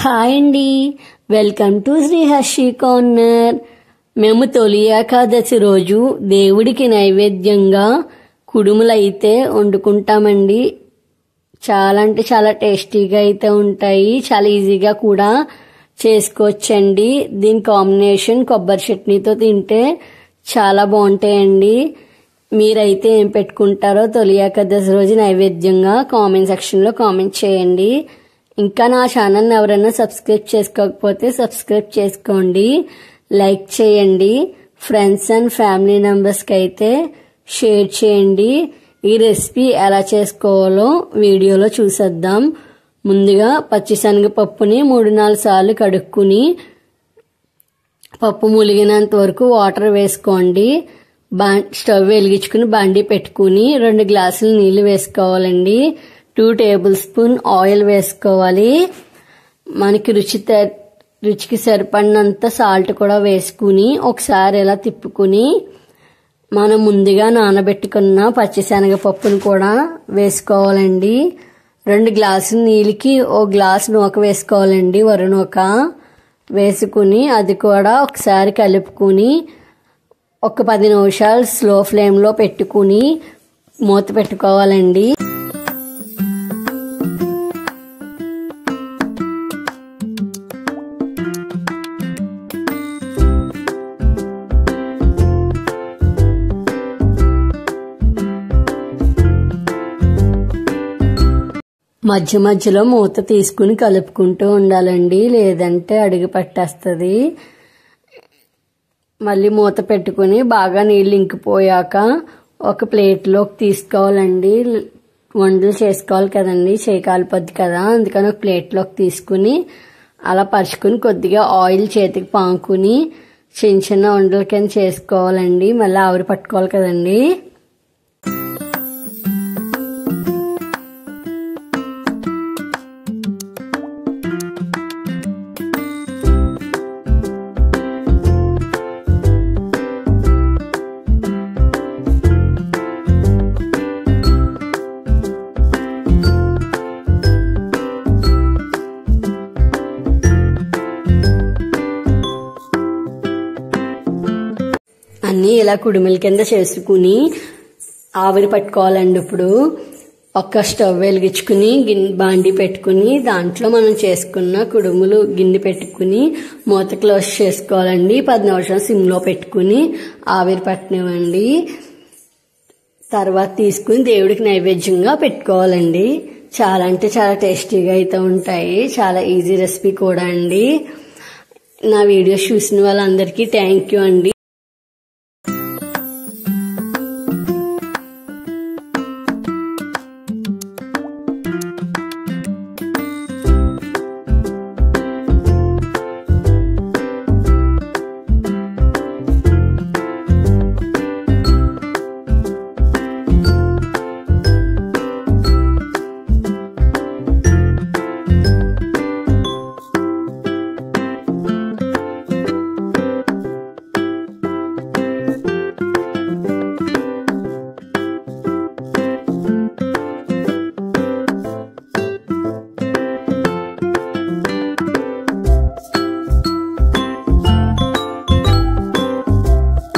Hi అండి, welcome to Shri Harshi corner. మేము తొలి ఏకాదశి రోజు దేవుడికి నైవేద్యంగా కుడుములైతే వండుకుంటామండి. చాలా అంటే చాలా టేస్టీగా అయితే ఉంటాయి, చాలా ఈజీగా కూడా చేసుకోవచ్చండి. దీని కాంబినేషన్ కొబ్బరి చట్నీతో తింటే చాలా బాగుంటాయండి. మీరైతే ఏం పెట్టుకుంటారో తొలి ఏకాదశి రోజు నైవేద్యంగా కామెంట్ సెక్షన్లో కామెంట్ చేయండి. ఇంకా నా ఛానల్ని ఎవరైనా సబ్స్క్రైబ్ చేసుకోకపోతే సబ్స్క్రైబ్ చేసుకోండి, లైక్ చేయండి, ఫ్రెండ్స్ అండ్ ఫ్యామిలీ మెంబర్స్కి అయితే షేర్ చేయండి. ఈ రెసిపీ ఎలా చేసుకోవాలో వీడియోలో చూసేద్దాం. ముందుగా పచ్చిశనగపప్పుని 3-4 సార్లు కడుక్కుని పప్పు ములిగినంత వరకు వాటర్ వేసుకోండి. స్టవ్ వెలిగించుకుని బండి పెట్టుకుని 2 గ్లాసులు నీళ్లు వేసుకోవాలండి. 2 టేబుల్ స్పూన్ ఆయిల్ వేసుకోవాలి. మనకి రుచికి సరిపడినంత సాల్ట్ కూడా వేసుకుని ఒకసారి ఇలా తిప్పుకుని మనం ముందుగా నానబెట్టుకున్న పచ్చిశనగపప్పును కూడా వేసుకోవాలండి. 2 గ్లాసుల నీళ్ళకి 1 గ్లాసు నూక వేసుకోవాలండి, వరి నూక వేసుకుని అది కూడా ఒకసారి కలుపుకుని ఒక 10 నిమిషాలు స్లో ఫ్లేమ్లో పెట్టుకుని మూత పెట్టుకోవాలండి. మధ్య మధ్యలో మూత తీసుకుని కలుపుకుంటూ ఉండాలండి, లేదంటే అడుగు పట్టేస్తుంది. మళ్ళీ మూత పెట్టుకుని బాగా నీళ్ళు ఇంకిపోయాక ఒక ప్లేట్లోకి తీసుకోవాలండి. వంటలు చేసుకోవాలి కదండి, చేయకాలిపోద్ది కదా, అందుకని ఒక ప్లేట్లోకి తీసుకుని అలా పరుచుకుని కొద్దిగా ఆయిల్ చేతికి పాముకుని చిన్న చిన్న వంటల కింద చేసుకోవాలండి. మళ్ళీ ఆవిరి పట్టుకోవాలి కదండి. అన్నీ ఇలా కుడుముల కింద చేసుకుని ఆవిరి పట్టుకోవాలండి. ఇప్పుడు ఒక స్టవ్ వెలిగించుకుని బాండి పెట్టుకుని దాంట్లో మనం చేసుకున్న కుడుములు గిన్నె పెట్టుకుని మూత క్లోజ్ చేసుకోవాలండి. 10 నిమిషాలు సిమ్లో పెట్టుకుని ఆవిరి పట్టనివ్వండి. తర్వాత తీసుకుని దేవుడికి నైవేద్యంగా పెట్టుకోవాలండి. చాలా అంటే చాలా టేస్టీగా అయితే ఉంటాయి, చాలా ఈజీ రెసిపీ కూడా అండి. నా వీడియోస్ చూసిన వాళ్ళందరికీ థ్యాంక్ యూ అండి.